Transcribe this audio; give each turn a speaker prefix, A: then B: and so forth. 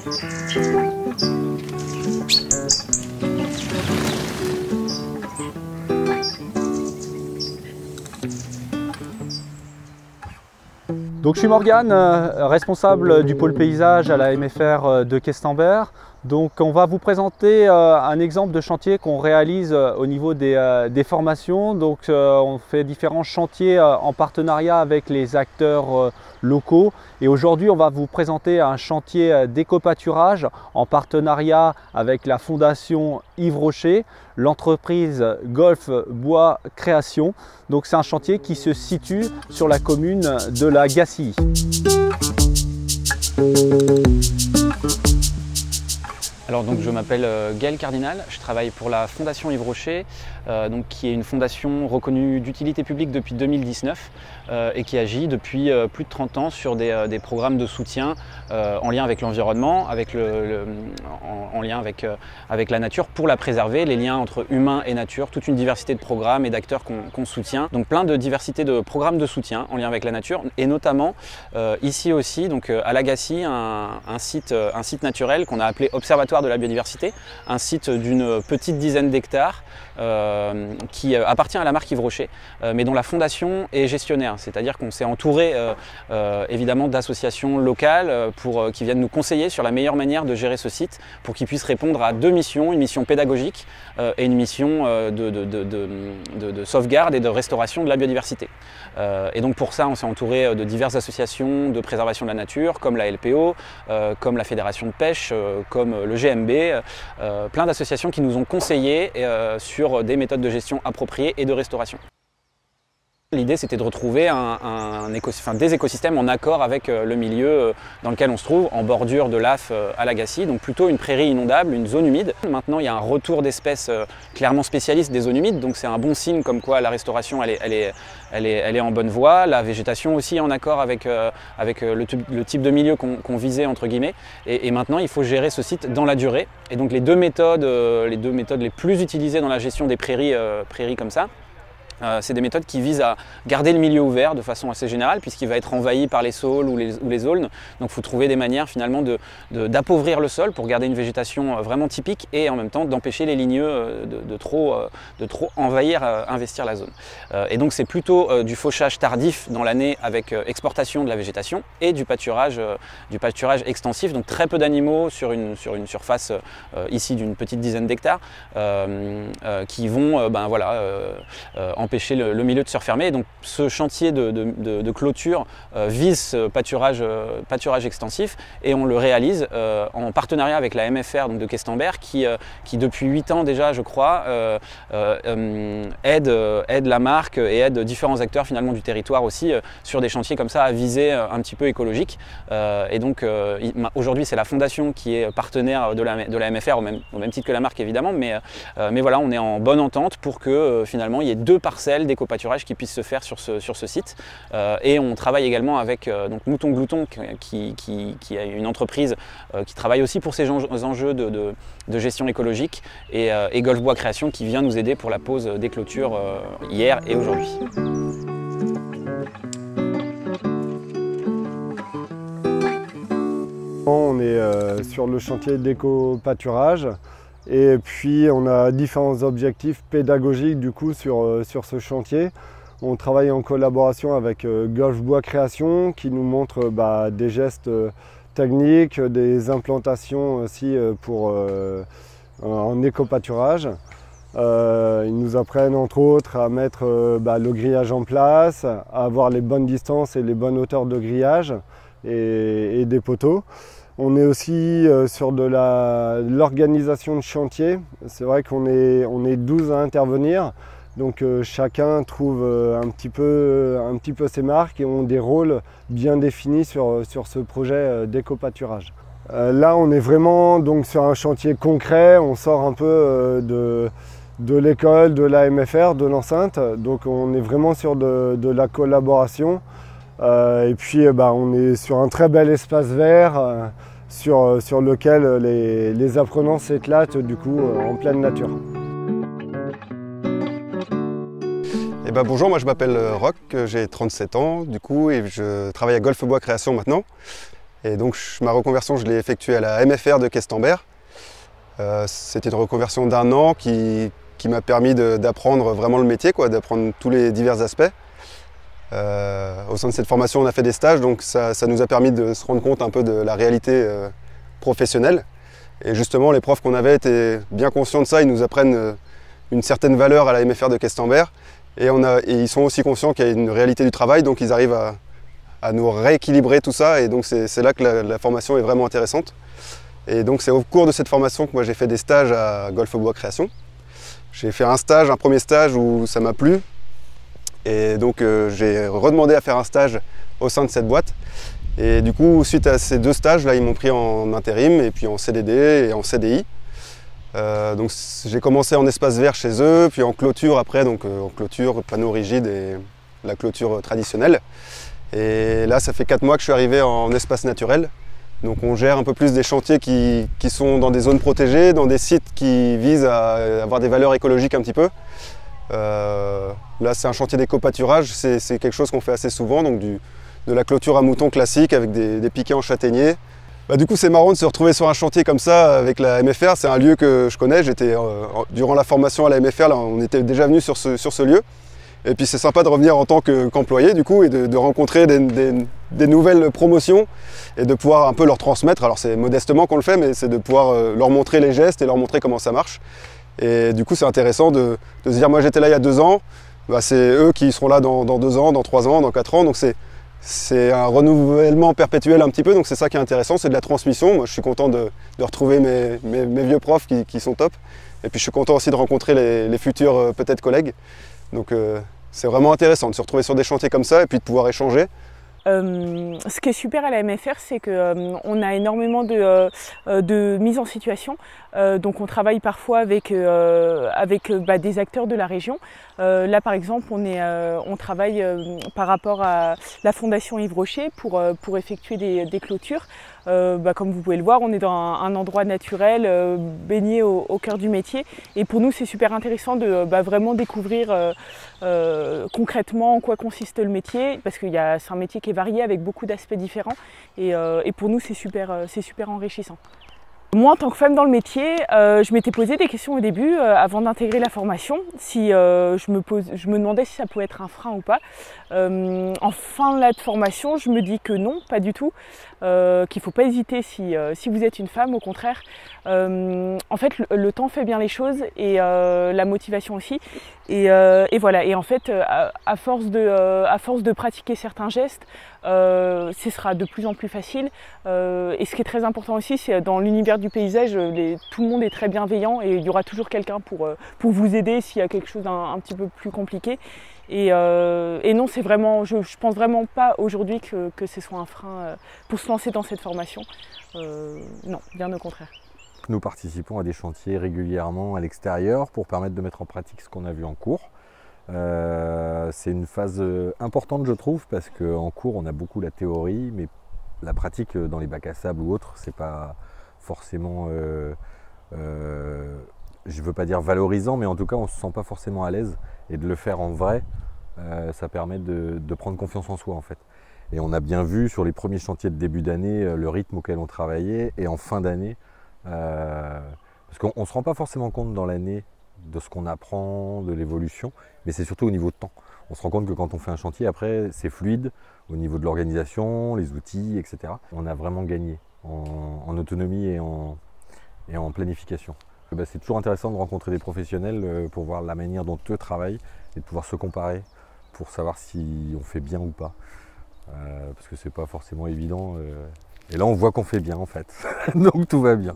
A: Donc je suis Morgane, responsable du pôle paysage à la MFR de Questembert. Donc on va vous présenter un exemple de chantier qu'on réalise au niveau des formations. Donc on fait différents chantiers en partenariat avec les acteurs locaux. Et aujourd'hui on va vous présenter un chantier d'éco-pâturage en partenariat avec la fondation Yves Rocher, l'entreprise Golf Bois Création. Donc c'est un chantier qui se situe sur la commune de la Gacilly.
B: Alors donc je m'appelle Gaël Cardinal, je travaille pour la fondation Yves Rocher, donc qui est une fondation reconnue d'utilité publique depuis 2019 et qui agit depuis plus de 30 ans sur des programmes de soutien en lien avec l'environnement, en lien avec la nature pour la préserver, les liens entre humains et nature, toute une diversité de programmes et d'acteurs qu'on soutient. Donc plein de diversité de programmes de soutien en lien avec la nature et notamment ici aussi donc à la Gacilly, un site naturel qu'on a appelé Observatoire de la biodiversité, un site d'une petite dizaine d'hectares qui appartient à la marque Yves Rocher, mais dont la fondation est gestionnaire, c'est-à-dire qu'on s'est entouré évidemment d'associations locales qui viennent nous conseiller sur la meilleure manière de gérer ce site pour qu'il puisse répondre à deux missions, une mission pédagogique et une mission de sauvegarde et de restauration de la biodiversité. Et donc pour ça on s'est entouré de diverses associations de préservation de la nature comme la LPO, comme la Fédération de pêche, comme le GMB, plein d'associations qui nous ont conseillé sur des méthodes de gestion appropriées et de restauration. L'idée c'était de retrouver des écosystèmes en accord avec le milieu dans lequel on se trouve, en bordure de l'AF à la Gacilly, donc plutôt une prairie inondable, une zone humide. Maintenant il y a un retour d'espèces clairement spécialistes des zones humides, donc c'est un bon signe comme quoi la restauration elle est en bonne voie, la végétation aussi est en accord avec le type de milieu qu'on visait entre guillemets, et maintenant il faut gérer ce site dans la durée. Et donc les deux méthodes les plus utilisées dans la gestion des prairies comme ça, c'est des méthodes qui visent à garder le milieu ouvert de façon assez générale puisqu'il va être envahi par les saules ou les aulnes. Donc il faut trouver des manières finalement d'appauvrir le sol pour garder une végétation vraiment typique et en même temps d'empêcher les ligneux de trop investir la zone. Et donc c'est plutôt du fauchage tardif dans l'année avec exportation de la végétation et du pâturage extensif, donc très peu d'animaux sur une surface ici d'une petite dizaine d'hectares qui vont empêcher le milieu de se refermer. Et donc ce chantier de clôture vise ce pâturage extensif et on le réalise en partenariat avec la MFR donc de Questembert qui depuis 8 ans déjà je crois aide la marque et aide différents acteurs finalement du territoire aussi sur des chantiers comme ça à visée un petit peu écologique. Et donc aujourd'hui c'est la fondation qui est partenaire de la MFR au même titre que la marque évidemment, mais voilà, on est en bonne entente pour que finalement il y ait deux parcelles d'éco-pâturage qui puissent se faire sur ce site. Et on travaille également avec donc Mouton Glouton qui est une entreprise qui travaille aussi pour ces enjeux de gestion écologique et Golf Bois Création qui vient nous aider pour la pose des clôtures hier et aujourd'hui.
C: On est sur le chantier d'éco-pâturage. Et puis on a différents objectifs pédagogiques du coup sur ce chantier. On travaille en collaboration avec Golf Bois Création qui nous montre des gestes techniques, des implantations aussi en éco-pâturage. Ils nous apprennent entre autres à mettre le grillage en place, à avoir les bonnes distances et les bonnes hauteurs de grillage et des poteaux. On est aussi sur de l'organisation de chantier. C'est vrai qu'on est 12 à intervenir, donc chacun trouve un petit peu ses marques et ont des rôles bien définis sur ce projet d'éco-pâturage. Là, on est vraiment donc sur un chantier concret. On sort un peu de l'école, de la MFR, de l'enceinte. Donc on est vraiment sur de la collaboration. Et puis on est sur un très bel espace vert sur lequel les apprenants s'éclatent du coup en pleine nature.
D: Bonjour, moi je m'appelle Roch, j'ai 37 ans du coup et je travaille à Golf Bois Création maintenant. Et donc ma reconversion, je l'ai effectuée à la MFR de Questembert. C'était une reconversion d'1 an qui m'a permis d'apprendre vraiment le métier, d'apprendre tous les divers aspects. Au sein de cette formation, on a fait des stages, donc ça nous a permis de se rendre compte un peu de la réalité professionnelle. Et justement, les profs qu'on avait étaient bien conscients de ça, ils nous apprennent une certaine valeur à la MFR de Questembert. Et ils sont aussi conscients qu'il y a une réalité du travail, donc ils arrivent à nous rééquilibrer tout ça. Et donc c'est là que la formation est vraiment intéressante. Et donc c'est au cours de cette formation que moi j'ai fait des stages à Golfe-Bois Création. J'ai fait un premier stage où ça m'a plu. Et donc j'ai redemandé à faire un stage au sein de cette boîte. Et du coup, suite à ces 2 stages, là, ils m'ont pris en intérim et puis en CDD et en CDI. Donc j'ai commencé en espace vert chez eux, puis en clôture après, donc en clôture, panneau rigide et la clôture traditionnelle. Et là, ça fait 4 mois que je suis arrivé en espace naturel. Donc on gère un peu plus des chantiers qui sont dans des zones protégées, dans des sites qui visent à avoir des valeurs écologiques un petit peu. Là, c'est un chantier d'éco-pâturage, c'est quelque chose qu'on fait assez souvent, donc de la clôture à moutons classique avec des piquets en châtaignier. Du coup, c'est marrant de se retrouver sur un chantier comme ça avec la MFR. C'est un lieu que je connais. Durant la formation à la MFR, là, on était déjà venu sur ce lieu. Et puis c'est sympa de revenir en tant qu'employé du coup et de rencontrer des nouvelles promotions et de pouvoir un peu leur transmettre. Alors c'est modestement qu'on le fait, mais c'est de pouvoir leur montrer les gestes et leur montrer comment ça marche. Et du coup, c'est intéressant de se dire, moi j'étais là il y a 2 ans, c'est eux qui seront là dans 2 ans, dans 3 ans, dans 4 ans. Donc c'est un renouvellement perpétuel un petit peu, donc c'est ça qui est intéressant, c'est de la transmission. Moi je suis content de retrouver mes vieux profs qui sont top. Et puis je suis content aussi de rencontrer les futurs peut-être collègues. Donc c'est vraiment intéressant de se retrouver sur des chantiers comme ça et puis de pouvoir échanger.
E: Ce qui est super à la MFR, c'est qu'on a énormément de mise en situation. Donc on travaille parfois avec des acteurs de la région. Là par exemple, on travaille par rapport à la Fondation Yves Rocher pour effectuer des clôtures. Comme vous pouvez le voir, on est dans un endroit naturel, baigné au cœur du métier. Et pour nous, c'est super intéressant de vraiment découvrir concrètement en quoi consiste le métier, parce que c'est un métier qui est varié avec beaucoup d'aspects différents. Et pour nous, c'est super enrichissant. Moi, en tant que femme dans le métier, je m'étais posé des questions au début, avant d'intégrer la formation, si je me demandais si ça pouvait être un frein ou pas. En fin de formation, je me dis que non, pas du tout, qu'il ne faut pas hésiter si vous êtes une femme, au contraire. En fait, le temps fait bien les choses et la motivation aussi. Et voilà. Et en fait, à force de pratiquer certains gestes, ce sera de plus en plus facile. Et ce qui est très important aussi, c'est dans l'univers du paysage, tout le monde est très bienveillant et il y aura toujours quelqu'un pour vous aider s'il y a quelque chose d'un petit peu plus compliqué. Et non, c'est vraiment, je pense vraiment pas aujourd'hui que ce soit un frein pour se lancer dans cette formation. Non, bien au contraire.
F: Nous participons à des chantiers régulièrement à l'extérieur pour permettre de mettre en pratique ce qu'on a vu en cours. C'est une phase importante, je trouve, parce qu'en cours on a beaucoup la théorie, mais la pratique dans les bacs à sable ou autres, c'est pas forcément, je ne veux pas dire valorisant, mais en tout cas on ne se sent pas forcément à l'aise. Et de le faire en vrai, ça permet de prendre confiance en soi en fait. Et on a bien vu sur les premiers chantiers de début d'année le rythme auquel on travaillait, et en fin d'année, parce qu'on ne se rend pas forcément compte dans l'année de ce qu'on apprend, de l'évolution, mais c'est surtout au niveau de temps. On se rend compte que quand on fait un chantier, après, c'est fluide au niveau de l'organisation, les outils, etc. On a vraiment gagné en autonomie et en planification. C'est toujours intéressant de rencontrer des professionnels pour voir la manière dont eux travaillent et de pouvoir se comparer pour savoir si on fait bien ou pas. Parce que c'est pas forcément évident. Et là, on voit qu'on fait bien en fait. Donc tout va bien.